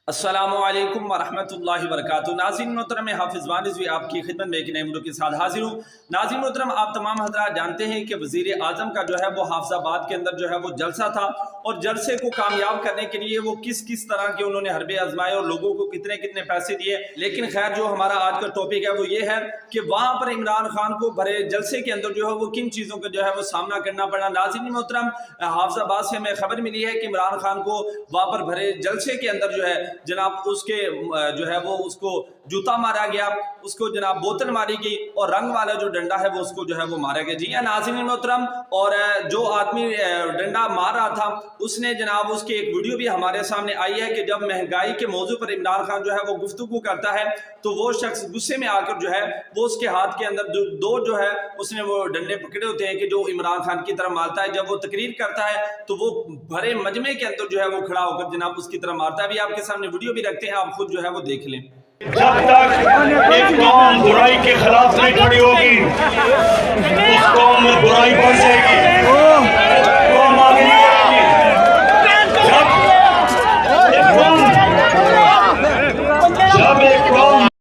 अस्सलामुअलैकुम वरहमतुल्लाहि वबरकातुहू। नाज़रीन मोहतरम, हाफिज़ वानिज़वी आपकी खिदमत में एक नए वीडियो के साथ हाजिर हूँ। नाज़रीन मोहतरम, आप तमाम हज़रात जानते हैं कि वज़ीर आज़म का जो है वो हाफिज़ाबाद के अंदर जो है वो जलसा था, और जलसे को कामयाब करने के लिए वो किस किस तरह के उन्होंने हरबे आजमाए और लोगों को कितने कितने पैसे दिए। लेकिन खैर, जो हमारा आज का टॉपिक है वो ये है कि वहाँ पर इमरान खान को भरे जलसे के अंदर जो है वो किन चीज़ों का जो है वो सामना करना पड़ा। नाज़रीन मोहतरम, हाफिज़ाबाद से हमें खबर मिली है कि इमरान खान को वहाँ पर भरे जलसे के अंदर जो है जनाब उसके जो है वो उसको जूता मारा गया, उसको जनाब बोतल मारी गई, और रंग वाला जो डंडा है वो उसको जो है वो मारा गया। जी हाँ नाज़रीन मोहतरम, और जो आदमी डंडा मार रहा था उसने जनाब उसकी एक वीडियो भी हमारे सामने आई है कि जब महंगाई के मौजू पर इमरान खान जो है वो गुफ्तगू करता है तो वो शख्स गुस्से में आकर जो है वो उसके हाथ के अंदर दो जो है उसने वो डंडे पकड़े होते हैं कि जो इमरान खान की तरफ मारता है। जब वो तकरीर करता है तो वो भरे मजमे के अंदर जो है वो खड़ा होकर जनाब उसकी तरफ मारता है। अभी आपके सामने वीडियो भी रखते हैं, आप खुद जो है वो देख लें। जब तक एक कौम बुराई के खिलाफ नहीं खड़ी होगी,